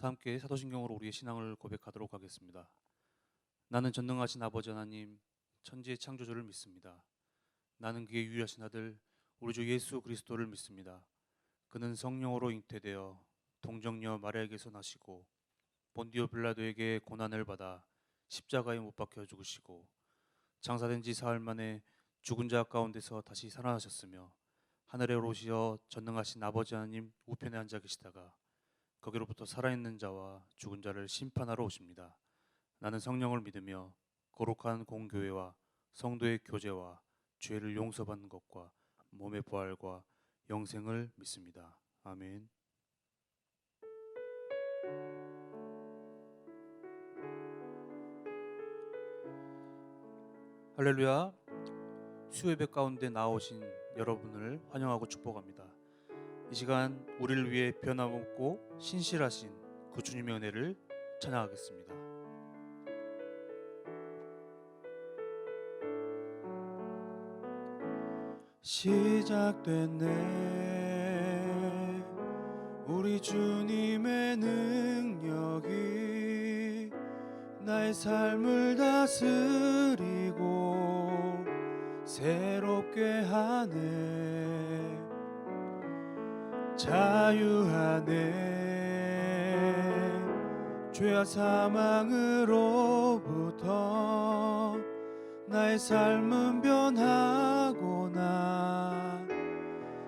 다 함께 사도신경으로 우리의 신앙을 고백하도록 하겠습니다. 나는 전능하신 아버지 하나님, 천지의 창조주를 믿습니다. 나는 그의 유일하신 아들, 우리 주 예수 그리스도를 믿습니다. 그는 성령으로 잉태되어 동정녀 마리아에게서 나시고 본디오 빌라도에게 고난을 받아 십자가에 못 박혀 죽으시고 장사된 지 사흘 만에 죽은 자 가운데서 다시 살아나셨으며 하늘에 오르시어 전능하신 아버지 하나님 우편에 앉아 계시다가 거기로부터 살아있는 자와 죽은 자를 심판하러 오십니다. 나는 성령을 믿으며 거룩한 공교회와 성도의 교제와 죄를 용서받는 것과 몸의 부활과 영생을 믿습니다. 아멘. 할렐루야. 수요예배 가운데 나오신 여러분을 환영하고 축복합니다. 이 시간 우리를 위해 변함없고 신실하신 그 주님의 은혜를 찬양하겠습니다. 시작됐네 우리 주님의 능력이 나의 삶을 다스리고 새롭게 하네 자유하네 죄와 사망으로부터 나의 삶은 변하고나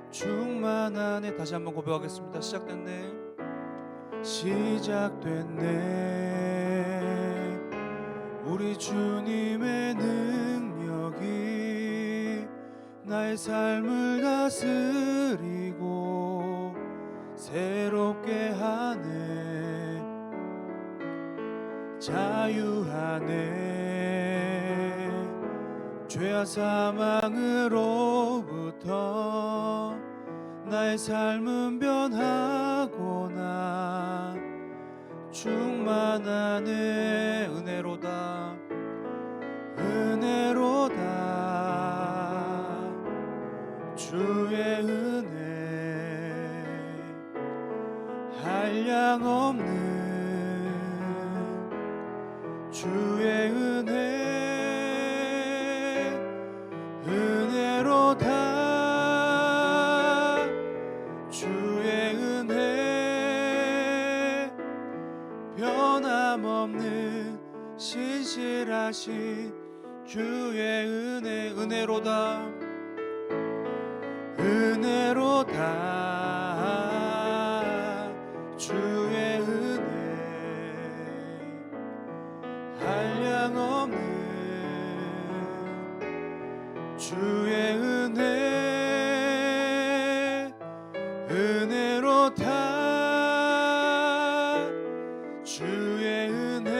충만하네. 다시 한번 고백하겠습니다. 시작됐네 우리 주님의 능력이 나의 삶을 다스리고 새롭게 하네 자유하네 죄와 사망으로부터 나의 삶은 변하고나 충만하네 은혜로다 주의 은혜 한량없는 주의 은혜로다 주의 은혜 변함없는 신실하신 주의 은혜로다 주의 은혜 한량없는 주의 은혜로다 주의 은혜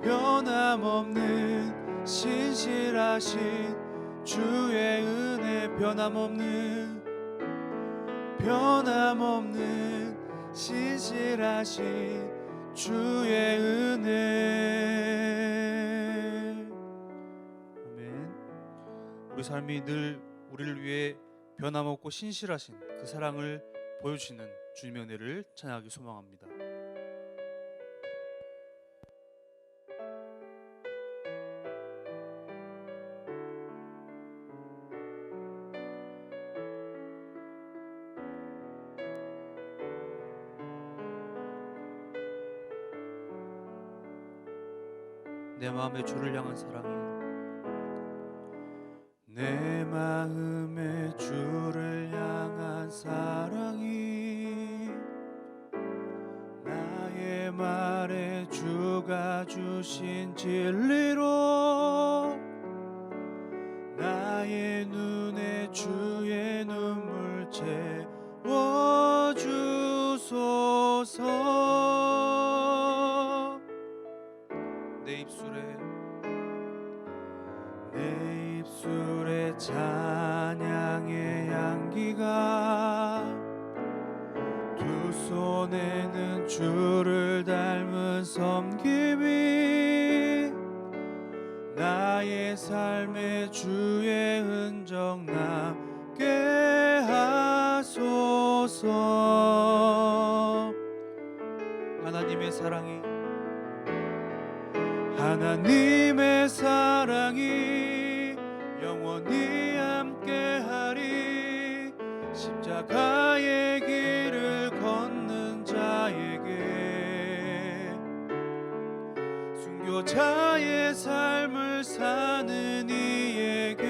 변함없는 신실하신 주의 은혜 변함없는 신실하신 주의 은혜. 아멘. 우리 삶이 늘 우리를 위해 변함없고 신실하신 그 사랑을 보여주시는 주님의 은혜를 찬양하기 소망합니다. 내 마음의 주를 향한 사랑이 내 마음의 주를 향한 사랑이 나의 말에 주가 주신 진리로 나의 눈에 주의 눈물 채워주소서 내 입술에 찬양의 향기가 두 손에는 주를 닮은 섬김이 나의 삶에 주의 흔적 남게 하소서 하소서. 하나님의 사랑이 영원히 함께하리. 십자가의 길을 걷는 자에게, 순교자의 삶을 사는 이에게,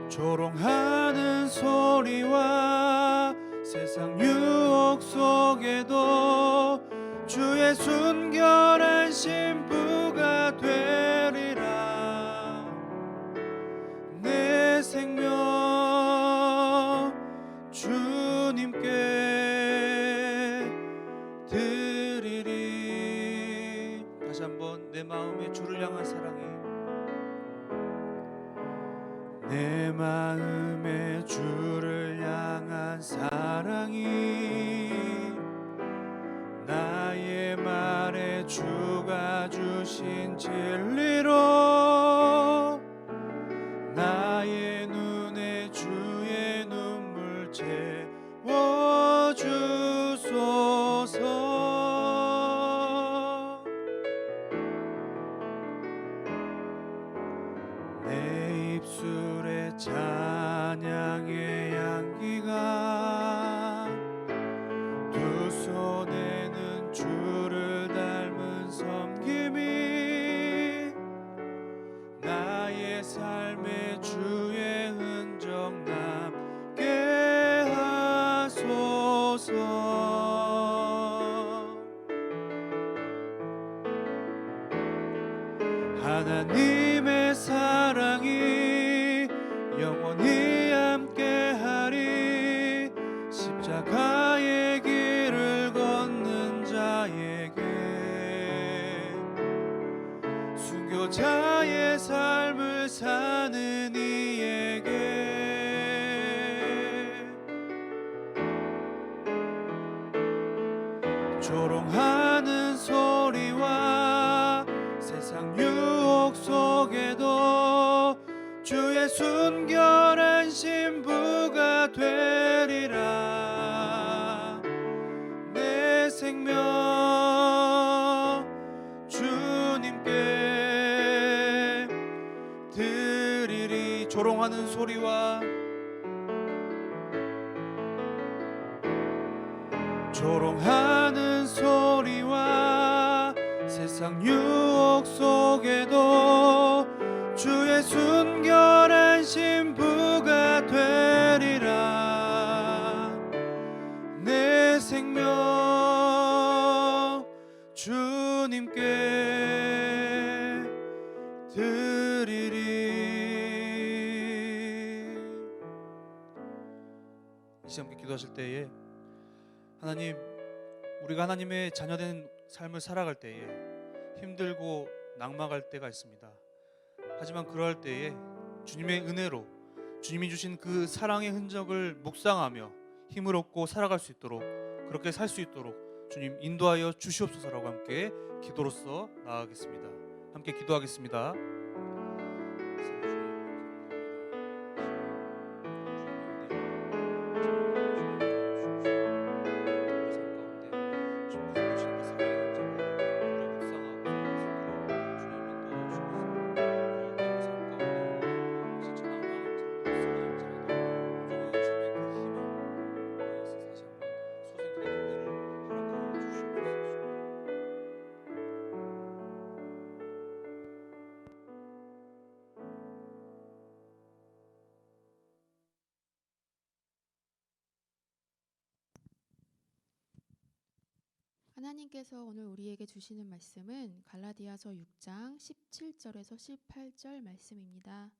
조롱하는 소리와 세상 유혹 속에도 주의 순결한 신부가 되리라. 내 생명 주님께 드리리. 다시 한번 내 마음에 주를 향한 사랑이, 내 마음에 주를 향한 사랑이, 나의 말에 주가 주신 진리로 나의 눈에 주의 눈물 채워주소서. 내 입술에 찬양의 향기가, 두 손에는 주를 닮은 섬김이, 나의 삶에 주의 흔적 남게 하소서. 하나님의 사랑이 영원히 함께하리. 십자가의 길을 걷는 자에게, 순교자의 삶을 사는 이에게, 조롱하는 소리와 세상 유혹 속에도 주의 순결한 신부가 되리라. 내 생명 주님께 드리리. 조롱하는 소리와 세상 유혹 속에도 주의 순결한 신부가 되리라. 내 생명 주님께 드리리. 이 시간 함께 기도하실 때에, 하나님, 우리가 하나님의 자녀된 삶을 살아갈 때에 힘들고 낙망할 때가 있습니다. 하지만 그러할 때에 주님의 은혜로 주님이 주신 그 사랑의 흔적을 묵상하며 힘을 얻고 살아갈 수 있도록, 그렇게 살 수 있도록 주님 인도하여 주시옵소서라고 함께 기도로서 나아가겠습니다. 함께 기도하겠습니다. 하나님께서 오늘 우리에게 주시는 말씀은 갈라디아서 6장 17절에서 18절 말씀입니다.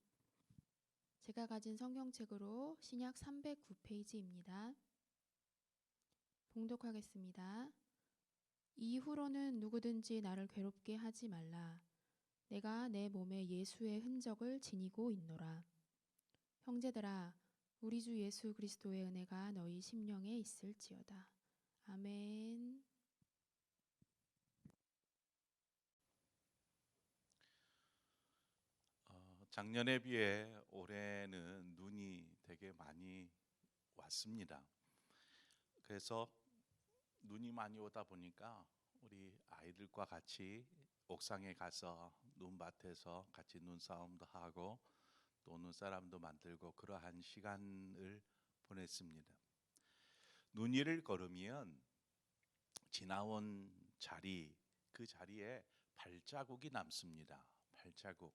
제가 가진 성경책으로 신약 309페이지입니다. 봉독하겠습니다. 이후로는 누구든지 나를 괴롭게 하지 말라. 내가 내 몸에 예수의 흔적을 지니고 있노라. 형제들아, 우리 주 예수 그리스도의 은혜가 너희 심령에 있을지어다. 아멘. 작년에 비해 올해는 눈이 되게 많이 왔습니다. 그래서 눈이 많이 오다 보니까 우리 아이들과 같이 옥상에 가서 눈밭에서 같이 눈싸움도 하고 또 눈사람도 만들고 그러한 시간을 보냈습니다. 눈 위를 걸으면 지나온 자리, 그 자리에 발자국이 남습니다. 발자국.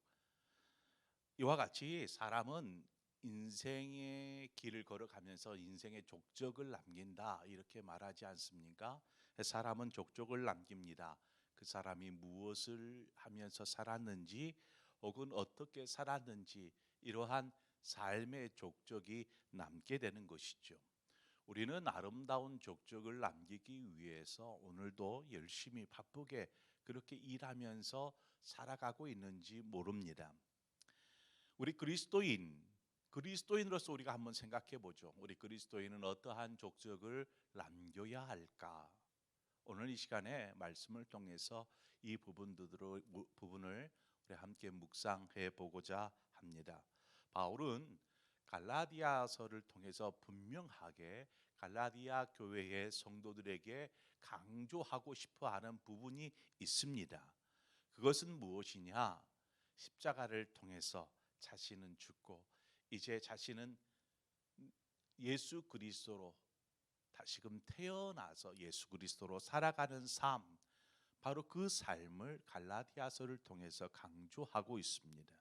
이와 같이 사람은 인생의 길을 걸어가면서 인생의 족적을 남긴다 이렇게 말하지 않습니까? 사람은 족적을 남깁니다. 그 사람이 무엇을 하면서 살았는지 혹은 어떻게 살았는지 이러한 삶의 족적이 남게 되는 것이죠. 우리는 아름다운 족적을 남기기 위해서 오늘도 열심히 바쁘게 그렇게 일하면서 살아가고 있는지 모릅니다. 우리 그리스도인으로서 우리가 한번 생각해 보죠. 우리 그리스도인은 어떠한 족적을 남겨야 할까? 오늘 이 시간에 말씀을 통해서 이 부분을 우리 함께 묵상해 보고자 합니다. 바울은 갈라디아서를 통해서 분명하게 갈라디아 교회의 성도들에게 강조하고 싶어 하는 부분이 있습니다. 그것은 무엇이냐? 십자가를 통해서 자신은 죽고 이제 자신은 예수 그리스도로 다시금 태어나서 예수 그리스도로 살아가는 삶, 바로 그 삶을 갈라디아서를 통해서 강조하고 있습니다.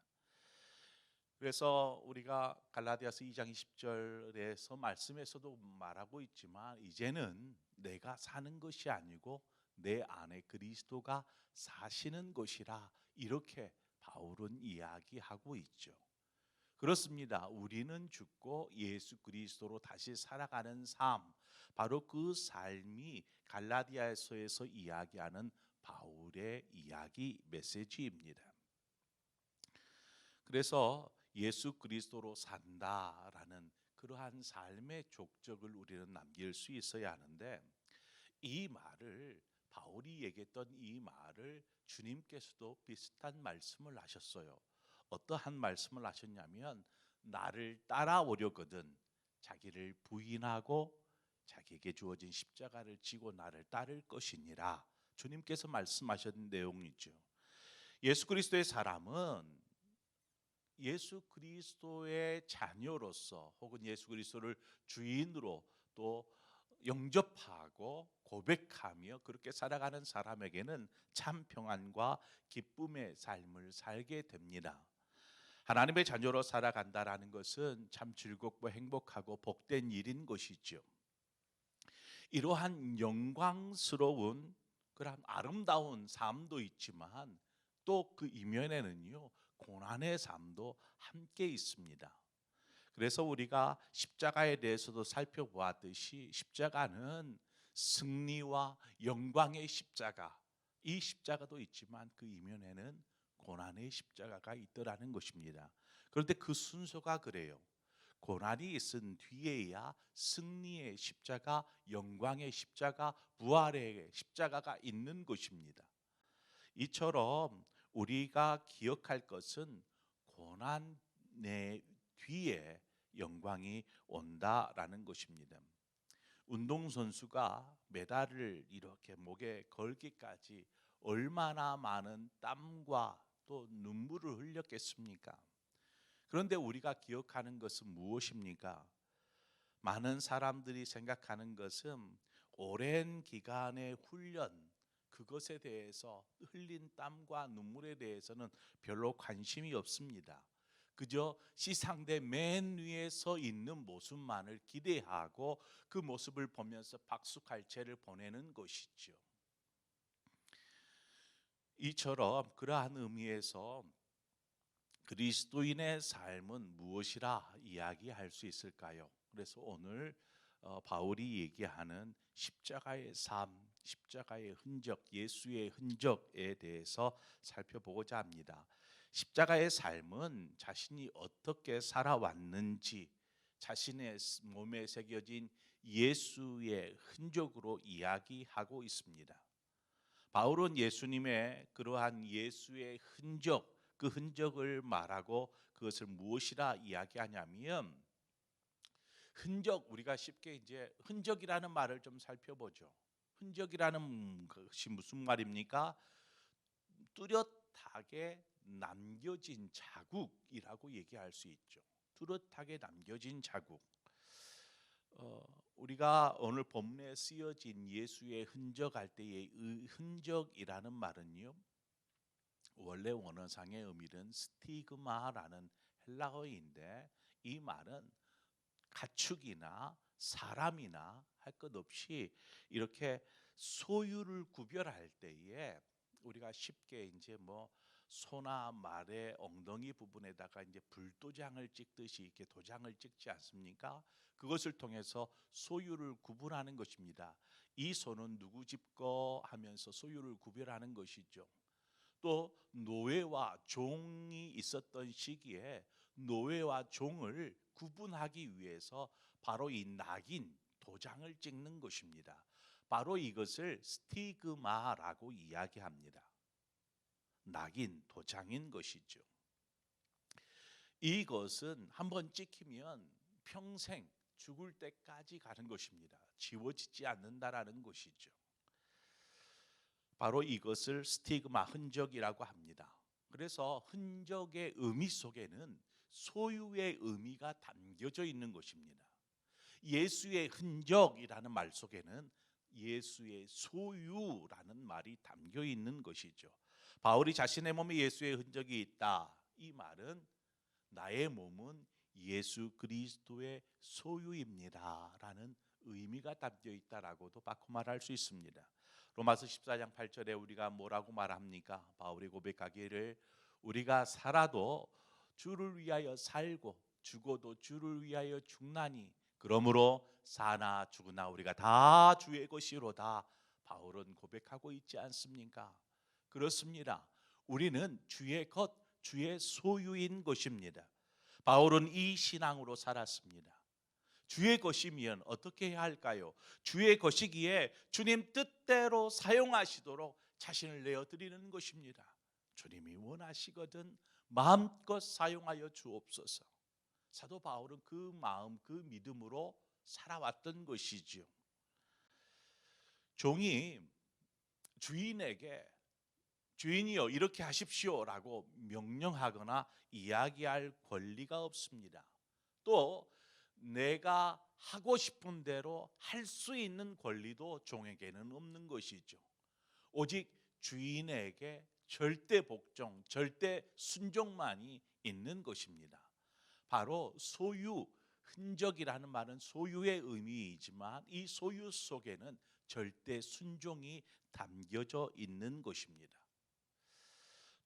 그래서 우리가 갈라디아서 2장 20절에서 말씀에서도 말하고 있지만 이제는 내가 사는 것이 아니고 내 안에 그리스도가 사시는 것이라 이렇게 바울은 이야기하고 있죠. 그렇습니다. 우리는 죽고 예수 그리스도로 다시 살아가는 삶, 바로 그 삶이 갈라디아서에서 이야기하는 바울의 이야기 메시지입니다. 그래서 예수 그리스도로 산다라는 그러한 삶의 족적을 우리는 남길 수 있어야 하는데 이 말을 바울이 얘기했던 이 말을 주님께서도 비슷한 말씀을 하셨어요. 어떠한 말씀을 하셨냐면 나를 따라오려거든 자기를 부인하고 자기에게 주어진 십자가를 지고 나를 따를 것이니라. 주님께서 말씀하신 내용이죠. 예수 그리스도의 사람은 예수 그리스도의 자녀로서 혹은 예수 그리스도를 주인으로 또 영접하고 고백하며 그렇게 살아가는 사람에게는 참 평안과 기쁨의 삶을 살게 됩니다. 하나님의 자녀로 살아간다라는 것은 참 즐겁고 행복하고 복된 일인 것이죠. 이러한 영광스러운 그런 아름다운 삶도 있지만 또 그 이면에는요 고난의 삶도 함께 있습니다. 그래서 우리가 십자가에 대해서도 살펴보았듯이 십자가는 승리와 영광의 십자가, 이 십자가도 있지만 그 이면에는 고난의 십자가가 있더라는 것입니다. 그런데 그 순서가 그래요. 고난이 있은 뒤에야 승리의 십자가, 영광의 십자가, 부활의 십자가가 있는 것입니다. 이처럼 우리가 기억할 것은 고난의 뒤에 영광이 온다라는 것입니다. 운동선수가 메달을 이렇게 목에 걸기까지 얼마나 많은 땀과 또 눈물을 흘렸겠습니까? 그런데 우리가 기억하는 것은 무엇입니까? 많은 사람들이 생각하는 것은 오랜 기간의 훈련, 그것에 대해서 흘린 땀과 눈물에 대해서는 별로 관심이 없습니다. 그저 시상대 맨 위에 서 있는 모습만을 기대하고 그 모습을 보면서 박수갈채를 보내는 것이죠. 이처럼 그러한 의미에서 그리스도인의 삶은 무엇이라 이야기할 수 있을까요? 그래서 오늘 바울이 얘기하는 십자가의 삶, 십자가의 흔적, 예수의 흔적에 대해서 살펴보고자 합니다. 십자가의 삶은 자신이 어떻게 살아왔는지 자신의 몸에 새겨진 예수의 흔적으로 이야기하고 있습니다. 바울은 예수님의 그러한 예수의 흔적, 그 그 흔적을 말하고 그것을 무엇이라 이야기하냐면 흔적, 우리가 쉽게 이제 흔적이라는 말을 좀 살펴보죠. 흔적이라는 것이 무슨 말입니까? 뚜렷하게 남겨진 자국이라고 얘기할 수 있죠. 뚜렷하게 남겨진 자국. 우리가 오늘 본문에 쓰여진 예수의 흔적 할 때의 흔적이라는 말은요, 원래 원어상의 의미는 스티그마라는 헬라어인데, 이 말은 가축이나 사람이나 할 것 없이 이렇게 소유를 구별할 때에 우리가 쉽게 이제 뭐 소나 말의 엉덩이 부분에다가 이제 불도장을 찍듯이 이렇게 도장을 찍지 않습니까? 그것을 통해서 소유를 구분하는 것입니다. 이 소는 누구 집 거 하면서 소유를 구별하는 것이죠. 또 노예와 종이 있었던 시기에 노예와 종을 구분하기 위해서 바로 이 낙인, 도장을 찍는 것입니다. 바로 이것을 스티그마라고 이야기합니다. 낙인, 도장인 것이죠. 이것은 한번 찍히면 평생 죽을 때까지 가는 것입니다. 지워지지 않는다라는 것이죠. 바로 이것을 스티그마, 흔적이라고 합니다. 그래서 흔적의 의미 속에는 소유의 의미가 담겨져 있는 것입니다. 예수의 흔적이라는 말 속에는 예수의 소유라는 말이 담겨 있는 것이죠. 바울이 자신의 몸에 예수의 흔적이 있다, 이 말은 나의 몸은 예수 그리스도의 소유입니다 라는 의미가 담겨 있다라고도 바꿔 말할 수 있습니다. 로마서 14장 8절에 우리가 뭐라고 말합니까? 바울이 고백하기를 우리가 살아도 주를 위하여 살고 죽어도 주를 위하여 죽나니 그러므로 사나 죽으나 우리가 다 주의 것이로다. 바울은 고백하고 있지 않습니까? 그렇습니다. 우리는 주의 것, 주의 소유인 것입니다. 바울은 이 신앙으로 살았습니다. 주의 것이면 어떻게 해야 할까요? 주의 것이기에 주님 뜻대로 사용하시도록 자신을 내어드리는 것입니다. 주님이 원하시거든 마음껏 사용하여 주옵소서. 사도 바울은 그 마음, 그 믿음으로 살아왔던 것이지요. 종이 주인에게 주인이여 이렇게 하십시오라고 명령하거나 이야기할 권리가 없습니다. 또 내가 하고 싶은 대로 할 수 있는 권리도 종에게는 없는 것이죠. 오직 주인에게 절대 복종, 절대 순종만이 있는 것입니다. 바로 소유, 흔적이라는 말은 소유의 의미이지만 이 소유 속에는 절대 순종이 담겨져 있는 것입니다.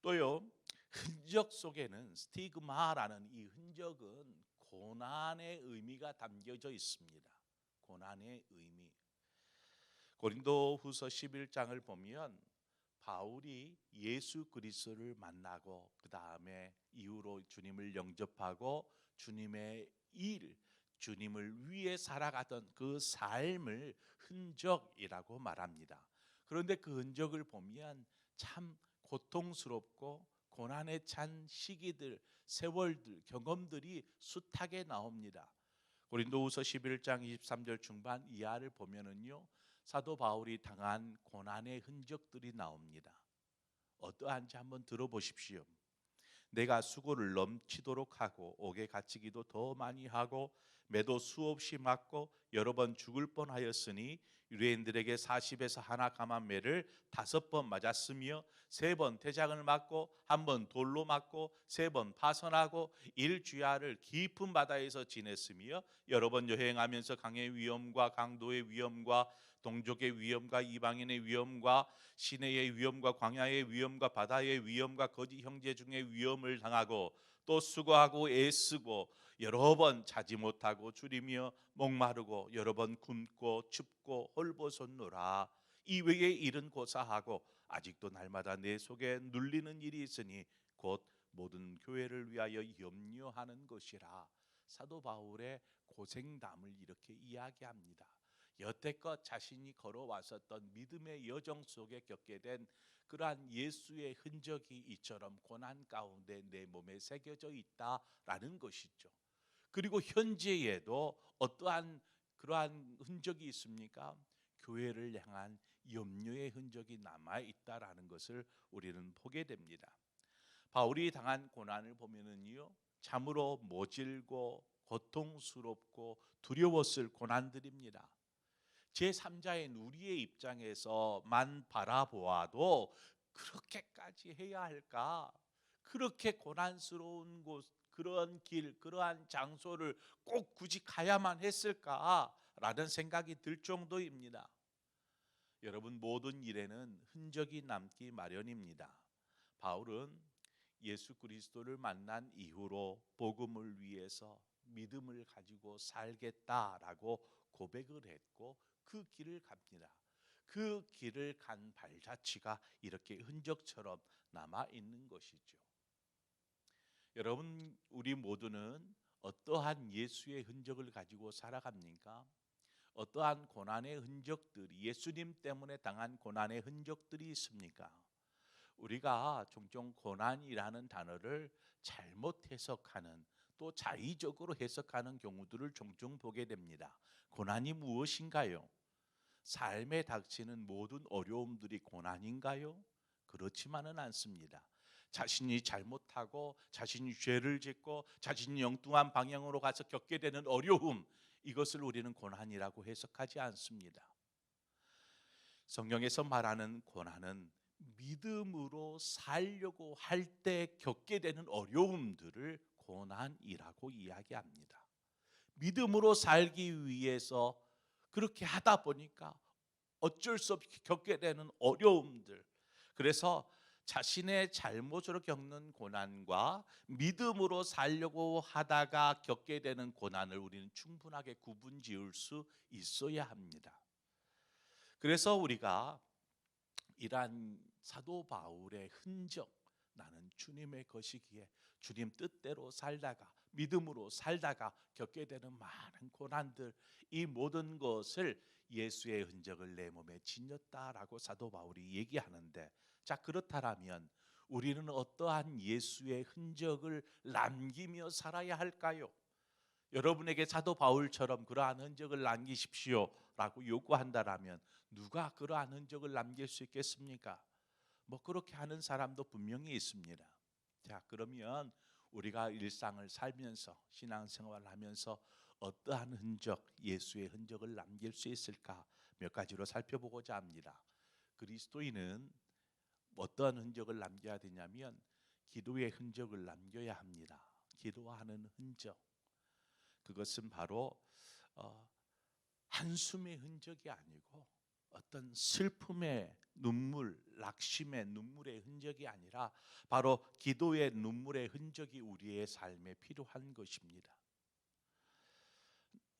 또요, 흔적 속에는 스티그마라는 이 흔적은 고난의 의미가 담겨져 있습니다. 고난의 의미. 고린도후서 11장을 보면 바울이 예수 그리스도를 만나고 그 다음에 이후로 주님을 영접하고 주님의 일, 주님을 위해 살아가던 그 삶을 흔적이라고 말합니다. 그런데 그 흔적을 보면 참 고통스럽고 고난에 찬 시기들, 세월들, 경험들이 숱하게 나옵니다. 고린도후서 11장 23절 중반 이하를 보면은요, 사도 바울이 당한 고난의 흔적들이 나옵니다. 어떠한지 한번 들어보십시오. 내가 수고를 넘치도록 하고 옥에 갇히기도 더 많이 하고 매도 수없이 맞고 여러 번 죽을 뻔하였으니 유대인들에게 40에서 하나 감한 매를 5번 맞았으며 3번 태장을 맞고 1번 돌로 맞고 3번 파선하고 일주야를 깊은 바다에서 지냈으며 여러 번 여행하면서 강의 위험과 강도의 위험과 동족의 위험과 이방인의 위험과 시내의 위험과 광야의 위험과 바다의 위험과 거짓 형제 중에 위험을 당하고 또 수고하고 애쓰고 여러 번 자지 못하고 줄이며 목마르고 여러 번 굶고 춥고 헐벗었노라. 이외의 일은 고사하고 아직도 날마다 내 속에 눌리는 일이 있으니 곧 모든 교회를 위하여 염려하는 것이라. 사도 바울의 고생담을 이렇게 이야기합니다. 여태껏 자신이 걸어왔었던 믿음의 여정 속에 겪게 된 그러한 예수의 흔적이 이처럼 고난 가운데 내 몸에 새겨져 있다라는 것이죠. 그리고 현재에도 어떠한 그러한 흔적이 있습니까? 교회를 향한 염려의 흔적이 남아 있다라는 것을 우리는 보게 됩니다. 바울이 당한 고난을 보면은요, 참으로 모질고 고통스럽고 두려웠을 고난들입니다. 제3자인 우리의 입장에서만 바라보아도 그렇게까지 해야 할까? 그렇게 고난스러운 곳, 그런 길, 그러한 장소를 꼭 굳이 가야만 했을까라는 생각이 들 정도입니다. 여러분, 모든 일에는 흔적이 남기 마련입니다. 바울은 예수 그리스도를 만난 이후로 복음을 위해서 믿음을 가지고 살겠다라고 고백을 했고 그 길을 갑니다. 그 길을 간 발자취가 이렇게 흔적처럼 남아 있는 것이죠. 여러분, 우리 모두는 어떠한 예수의 흔적을 가지고 살아갑니까? 어떠한 고난의 흔적들이, 예수님 때문에 당한 고난의 흔적들이 있습니까? 우리가 종종 고난이라는 단어를 잘못 해석하는, 또 자의적으로 해석하는 경우들을 종종 보게 됩니다. 고난이 무엇인가요? 삶에 닥치는 모든 어려움들이 고난인가요? 그렇지만은 않습니다. 자신이 잘못하고 자신이 죄를 짓고 자신이 엉뚱한 방향으로 가서 겪게 되는 어려움, 이것을 우리는 고난이라고 해석하지 않습니다. 성경에서 말하는 고난은 믿음으로 살려고 할 때 겪게 되는 어려움들을 고난이라고 이야기합니다. 믿음으로 살기 위해서 그렇게 하다 보니까 어쩔 수 없이 겪게 되는 어려움들, 그래서 자신의 잘못으로 겪는 고난과 믿음으로 살려고 하다가 겪게 되는 고난을 우리는 충분하게 구분 지을 수 있어야 합니다. 그래서 우리가 이러한 사도 바울의 흔적, 나는 주님의 것이기에 주님 뜻대로 살다가 믿음으로 살다가 겪게 되는 많은 고난들, 이 모든 것을 예수의 흔적을 내 몸에 지녔다라고 사도 바울이 얘기하는데, 자, 그렇다면 우리는 어떠한 예수의 흔적을 남기며 살아야 할까요? 여러분에게 사도 바울처럼 그러한 흔적을 남기십시오 라고 요구한다라면 누가 그러한 흔적을 남길 수 있겠습니까? 뭐 그렇게 하는 사람도 분명히 있습니다. 자, 그러면 우리가 일상을 살면서 신앙생활을 하면서 어떠한 흔적, 예수의 흔적을 남길 수 있을까? 몇 가지로 살펴보고자 합니다. 그리스도인은 어떠한 흔적을 남겨야 되냐면 기도의 흔적을 남겨야 합니다. 기도하는 흔적. 그것은 바로 한숨의 흔적이 아니고 어떤 슬픔의 눈물, 낙심의 눈물의 흔적이 아니라 바로 기도의 눈물의 흔적이 우리의 삶에 필요한 것입니다.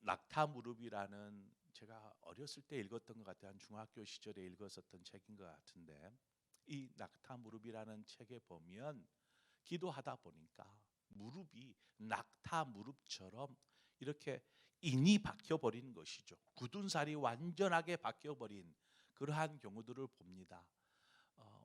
낙타무릎이라는, 제가 어렸을 때 읽었던 것 같아요. 한 중학교 시절에 읽었었던 책인 것 같은데, 이 낙타무릎이라는 책에 보면 기도하다 보니까 무릎이 낙타 무릎처럼 이렇게 인이 박혀버린 것이죠. 굳은 살이 완전하게 박혀버린 그러한 경우들을 봅니다.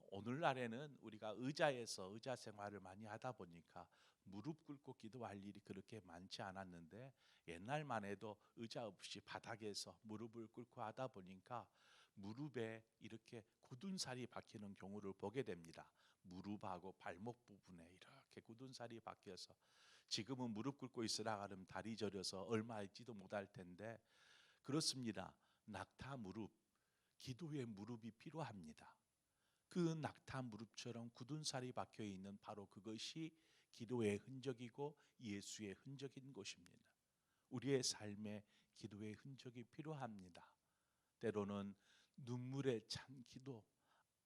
오늘날에는 우리가 의자에서 의자 생활을 많이 하다 보니까 무릎 꿇고 기도할 일이 그렇게 많지 않았는데, 옛날만 해도 의자 없이 바닥에서 무릎을 꿇고 하다 보니까 무릎에 이렇게 굳은 살이 박히는 경우를 보게 됩니다. 무릎하고 발목 부분에 이렇게 굳은 살이 박혀서, 지금은 무릎 꿇고 있으라 하면 다리 저려서 얼마 있지도 못할 텐데, 그렇습니다. 낙타 무릎, 기도의 무릎이 필요합니다. 그 낙타 무릎처럼 굳은 살이 박혀 있는 바로 그것이 기도의 흔적이고 예수의 흔적인 것입니다. 우리의 삶에 기도의 흔적이 필요합니다. 때로는 눈물에 찬 기도,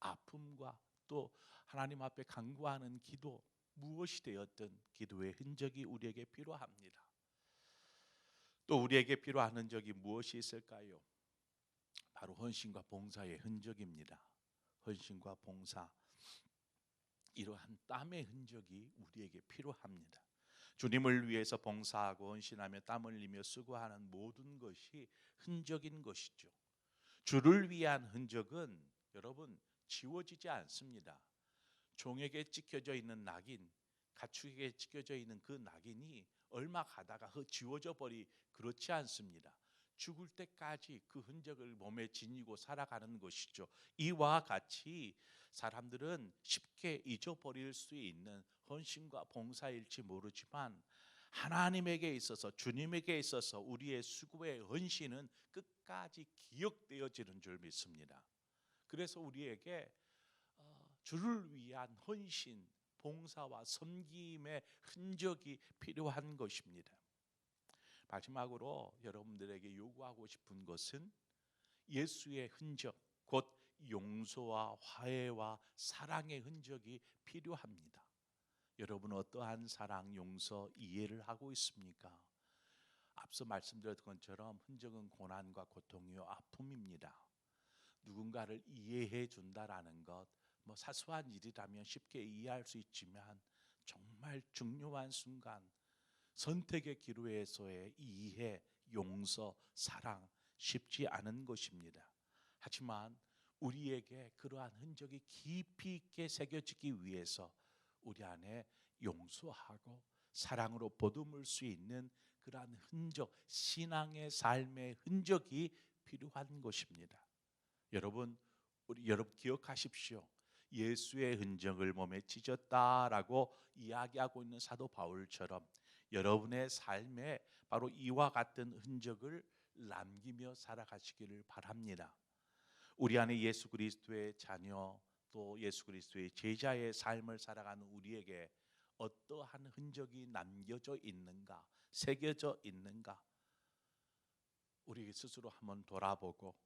아픔과 또 하나님 앞에 간구하는 기도, 무엇이 되었든 기도의 흔적이 우리에게 필요합니다. 또 우리에게 필요한 흔적이 무엇이 있을까요? 바로 헌신과 봉사의 흔적입니다. 헌신과 봉사, 이러한 땀의 흔적이 우리에게 필요합니다. 주님을 위해서 봉사하고 헌신하며 땀 흘리며 수고하는 모든 것이 흔적인 것이죠. 주를 위한 흔적은 여러분 지워지지 않습니다. 종에게 찢겨져 있는 낙인, 가축에게 찢겨져 있는 그 낙인이 얼마 가다가 지워져 그렇지 않습니다. 죽을 때까지 그 흔적을 몸에 지니고 살아가는 것이죠. 이와 같이 사람들은 쉽게 잊어버릴 수 있는 헌신과 봉사일지 모르지만 하나님에게 있어서, 주님에게 있어서 우리의 수고의 헌신은 끝까지 기억되어지는 줄 믿습니다. 그래서 우리에게 주를 위한 헌신, 봉사와 섬김의 흔적이 필요한 것입니다. 마지막으로 여러분들에게 요구하고 싶은 것은 예수의 흔적, 곧 용서와 화해와 사랑의 흔적이 필요합니다. 여러분 어떠한 사랑, 용서, 이해를 하고 있습니까? 앞서 말씀드렸던 것처럼 흔적은 고난과 고통이요 아픔입니다. 누군가를 이해해 준다라는 것, 사소한 일이라면 쉽게 이해할 수 있지만 정말 중요한 순간, 선택의 기로에서의 이해, 용서, 사랑 쉽지 않은 것입니다. 하지만 우리에게 그러한 흔적이 깊이 있게 새겨지기 위해서 우리 안에 용서하고 사랑으로 보듬을 수 있는 그러한 흔적, 신앙의 삶의 흔적이 필요한 것입니다. 여러분 기억하십시오. 예수의 흔적을 몸에 찢었다라고 이야기하고 있는 사도 바울처럼 여러분의 삶에 바로 이와 같은 흔적을 남기며 살아가시기를 바랍니다. 우리 안에 예수 그리스도의 자녀, 또 예수 그리스도의 제자의 삶을 살아가는 우리에게 어떠한 흔적이 남겨져 있는가, 새겨져 있는가, 우리 스스로 한번 돌아보고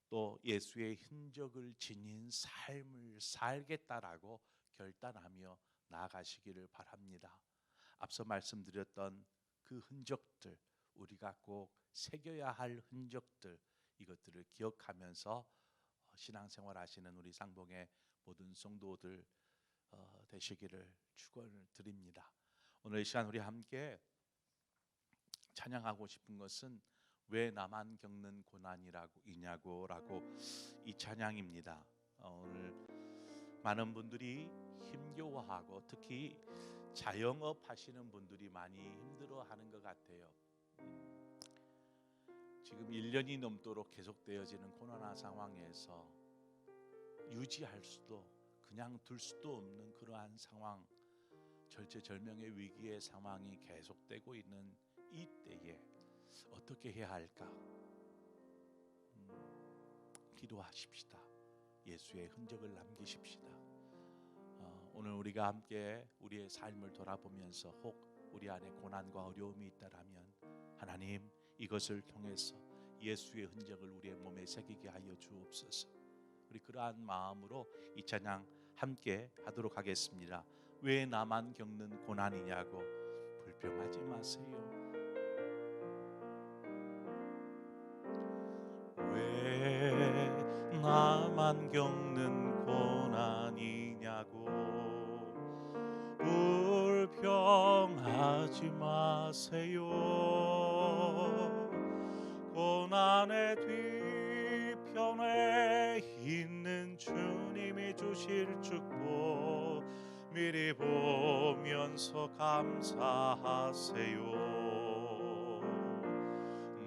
또 예수의 흔적을 지닌 삶을 살겠다라고 결단하며 나아가시기를 바랍니다. 앞서 말씀드렸던 그 흔적들, 우리가 꼭 새겨야 할 흔적들, 이것들을 기억하면서 신앙생활 하시는 우리 상봉의 모든 성도들 되시기를 축원을 드립니다. 오늘 이 시간 우리 함께 찬양하고 싶은 것은 왜 나만 겪는 고난이냐고라고 이 찬양입니다. 오늘 많은 분들이 힘겨워하고 특히 자영업 하시는 분들이 많이 힘들어하는 것 같아요. 지금 1년이 넘도록 계속되어지는 코로나 상황에서 유지할 수도 그냥 둘 수도 없는 그러한 상황, 절체절명의 위기의 상황이 계속되고 있는 이 때에 어떻게 해야 할까? 기도하십시다. 예수의 흔적을 남기십시다. 오늘 우리가 함께 우리의 삶을 돌아보면서 혹 우리 안에 고난과 어려움이 있다라면 하나님, 이것을 통해서 예수의 흔적을 우리의 몸에 새기게 하여 주옵소서. 우리 그러한 마음으로 이 찬양 함께 하도록 하겠습니다. 왜 나만 겪는 고난이냐고 불평하지 마세요. 왜 나만 겪는 고난이냐고 불평하지 마세요. 고난의 뒤편에 있는 주님이 주실 축복 미리 보면서 감사하세요.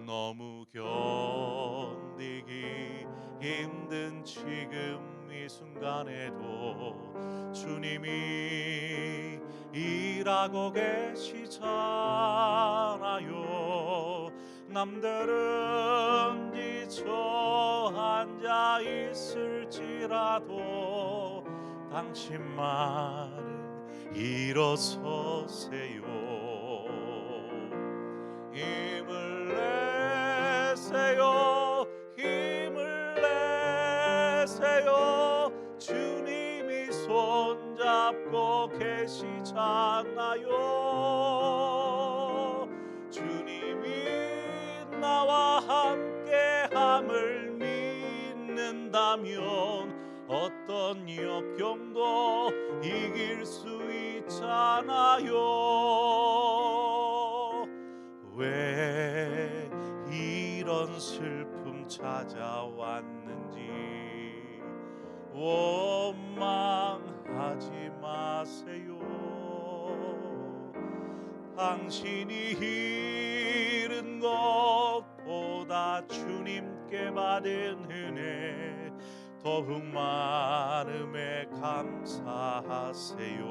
너무 견디기 힘든 지금 이 순간에도 주님이 일하고 계시잖아요. 남들은 지쳐 앉아 있을지라도 당신만은 일어서세요. 힘을 내세요. 힘을 내세요. 주님이 손잡고 계시잖아요. 주님이 나와 함께함을 믿는다면 어떤 역경도 이길 수 있잖아요. 왜 이런 찾아왔는지 원망하지 마세요. 당신이 잃은 것보다 주님께 받은 은혜 더욱 많음에 감사하세요.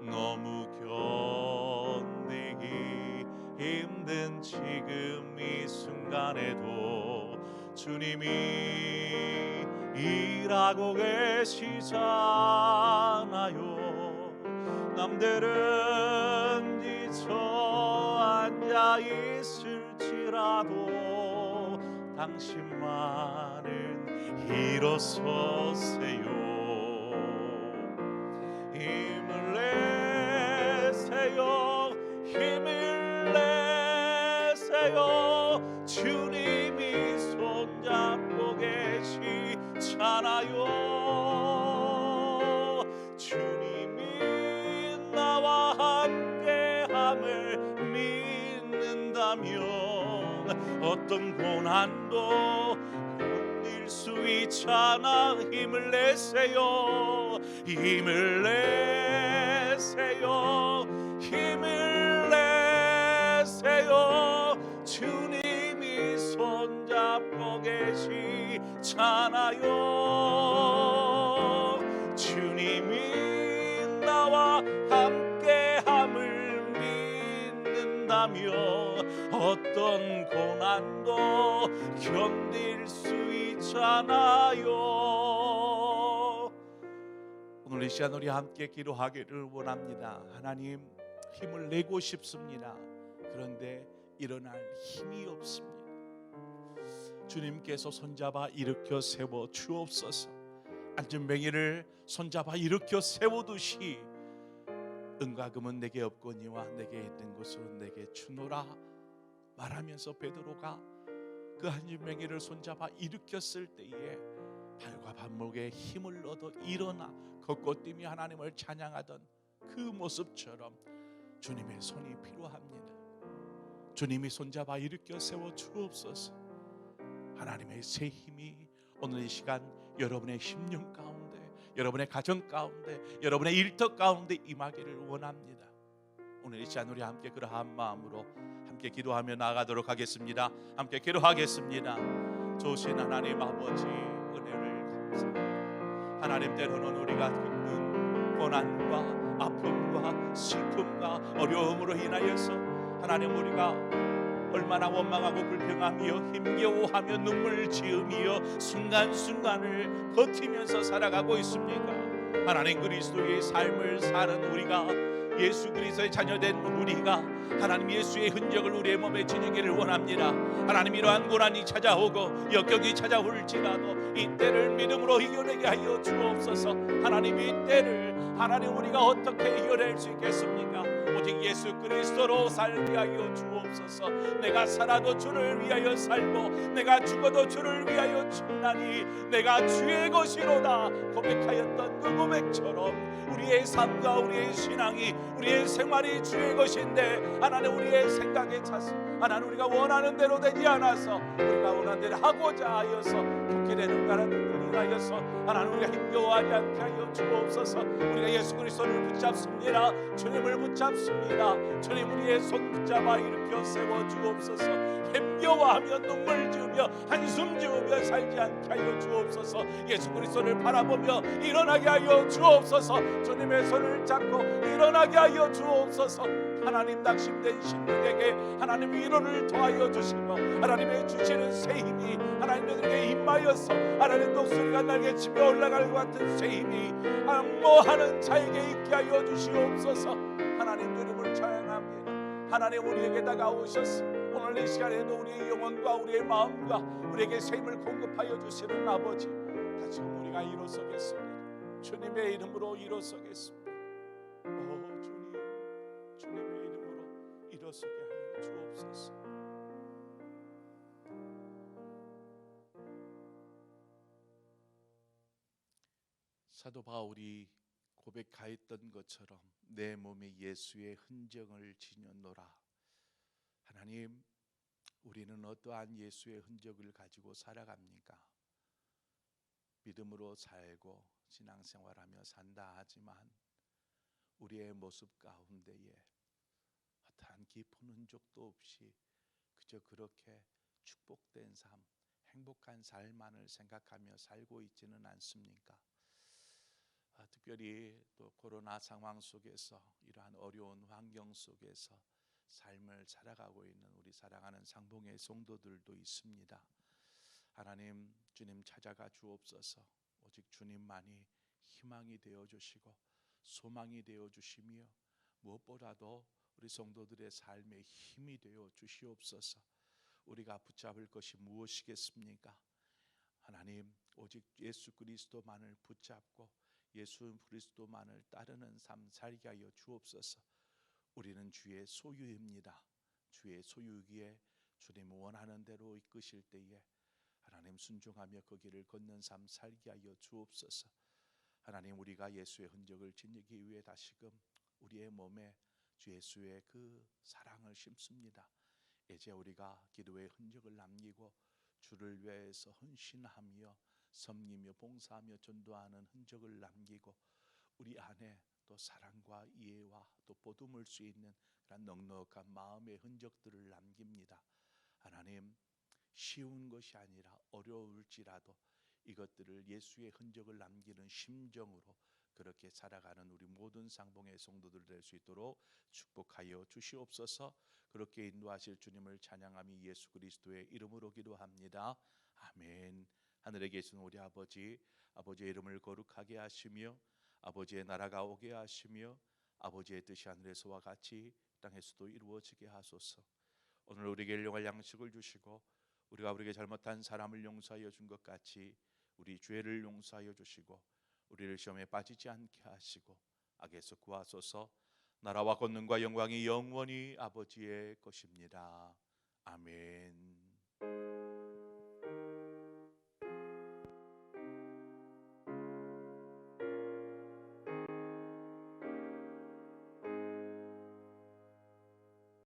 너무 견디기 힘든 지금 이 순간에도 주님이 일하고 계시잖아요. 남들은 지쳐 앉아 있을지라도 당신만은 일어서세요. 힘을 내세요. 힘을 내세요. 주님이 손잡고 계시잖아요. 주님이 나와 함께함을 믿는다면 어떤 고난도 견딜 수 있잖아. 힘을 내세요. 힘을 내세요. 힘을 내세요. 주님이 손잡고 계시잖아요. 주님이 나와 함께함을 믿는다면 어떤 고난도 견딜 수 있잖아요. 오늘 이 시간 우리 함께 기도하기를 원합니다. 하나님, 힘을 내고 싶습니다. 그런데 일어날 힘이 없습니다. 주님께서 손잡아 일으켜 세워 주옵소서. 앉은 맹이를 손잡아 일으켜 세우듯이 은과 금은 내게 없거니와 내게 있는 것으로 내게 주노라 말하면서 베드로가 그 앉은 맹이를 손잡아 일으켰을 때에 발과 발목에 힘을 얻어 일어나 걷고 뛰며 하나님을 찬양하던 그 모습처럼 주님의 손이 필요합니다. 주님이 손잡아 일으켜 세워 주옵소서. 하나님의 새 힘이 오늘 이 시간 여러분의 심령 가운데, 여러분의 가정 가운데, 여러분의 일터 가운데 임하기를 원합니다. 오늘 이 시간 우리 함께 그러한 마음으로 함께 기도하며 나아가도록 하겠습니다. 함께 기도하겠습니다. 좋으신 하나님 아버지, 은혜를 감사합니다. 하나님, 때로는 우리가 겪는 고난과 아픔과 슬픔과 어려움으로 인하여서 하나님, 우리가 얼마나 원망하고 불평하며 힘겨워하며 눈물 지으며 순간순간을 버티면서 살아가고 있습니까? 하나님, 그리스도의 삶을 사는 우리가, 예수 그리스도의 자녀된 우리가 하나님 예수의 흔적을 우리의 몸에 지니기를 원합니다. 하나님, 이러한 고난이 찾아오고 역경이 찾아올지라도 이 때를 믿음으로 이겨내게 하여 주옵소서. 하나님, 이 때를 하나님 우리가 어떻게 이겨낼 수 있겠습니까? 오직 예수 그리스도로 살게 하여 주옵소서. 내가 살아도 주를 위하여 살고 내가 죽어도 주를 위하여 죽나니 내가 주의 것이로다 고백하였던 그 고백처럼 우리의 삶과 우리의 신앙이, 우리의 생활이 주의 것인데 하나님, 우리의 생각에 차서 하나님 우리가 원하는 대로 되지 않아서 우리가 원하는 대로 하고자 하여서 좋게 되는 가라는 하여서 하나님, 우리가 힘겨워하지 않게 하여 주옵소서. 우리가 예수 그리스도를 붙잡습니다. 주님을 붙잡습니다. 주님, 우리의 손 붙잡아 일으켜 세워 주옵소서. 힘겨워하며 눈물 지으며 한숨 지으며 살지 않게 하여 주옵소서. 예수 그리스도를 바라보며 일어나게 하여 주옵소서. 주님의 손을 잡고 일어나게 하여 주옵소서. 하나님, 낙심된 신들에게 하나님 위로를 더하여 주시고 하나님의 주시는 새 힘이 하나님들에게 임하여서 하나님 독수리가 날개 치며 올라갈 것 같은 새 힘이 안모하는 자에게 있게 하여 주시옵소서. 하나님, 주님을 찬양합니다. 하나님, 우리에게 다가오셔서 오늘 이 시간에도 우리의 영혼과 우리의 마음과 우리에게 새 힘을 공급하여 주시는 아버지, 다시 한번 우리가 일어서겠습니다. 주님의 이름으로 일어서겠습니다. 주님, 주님의 이름으로 일어서게 하여 주옵소서. 사도 바울이 고백하였던 것처럼 내 몸에 예수의 흔적을 지녔노라. 하나님, 우리는 어떠한 예수의 흔적을 가지고 살아갑니까? 믿음으로 살고 신앙생활하며 산다 하지만 우리의 모습 가운데에 어떠한 깊은 흔적도 없이 그저 그렇게 축복된 삶, 행복한 삶만을 생각하며 살고 있지는 않습니까? 특별히 또 코로나 상황 속에서 이러한 어려운 환경 속에서 삶을 살아가고 있는 우리 사랑하는 상봉의 성도들도 있습니다. 하나님, 주님 찾아가 주옵소서. 오직 주님만이 희망이 되어 주시고 소망이 되어 주시며 무엇보다도 우리 성도들의 삶에 힘이 되어 주시옵소서. 우리가 붙잡을 것이 무엇이겠습니까? 하나님, 오직 예수 그리스도만을 붙잡고 예수 그리스도만을 따르는 삶 살게 하여 주옵소서. 우리는 주의 소유입니다. 주의 소유기에 주님 원하는 대로 이끄실 때에 하나님 순종하며 그 길을 걷는 삶 살게 하여 주옵소서. 하나님, 우리가 예수의 흔적을 지니기 위해 다시금 우리의 몸에 주 예수의 그 사랑을 심습니다. 이제 우리가 기도의 흔적을 남기고 주를 위해서 헌신하며 섬기며 봉사하며 전도하는 흔적을 남기고 우리 안에 또 사랑과 이해와 또 보듬을 수 있는 그런 넉넉한 마음의 흔적들을 남깁니다. 하나님, 쉬운 것이 아니라 어려울지라도 이것들을 예수의 흔적을 남기는 심정으로 그렇게 살아가는 우리 모든 상봉의 성도들 될 수 있도록 축복하여 주시옵소서. 그렇게 인도하실 주님을 찬양하며 예수 그리스도의 이름으로 기도합니다. 아멘. 하늘에 계신 우리 아버지, 아버지의 이름을 거룩하게 하시며 아버지의 나라가 오게 하시며 아버지의 뜻이 하늘에서와 같이 땅에서도 이루어지게 하소서. 오늘 우리에게 일용할 양식을 주시고 우리가 우리에게 잘못한 사람을 용서하여 준 것 같이 우리 죄를 용서하여 주시고 우리를 시험에 빠지지 않게 하시고 악에서 구하소서. 나라와 권능과 영광이 영원히 아버지의 것입니다. 아멘.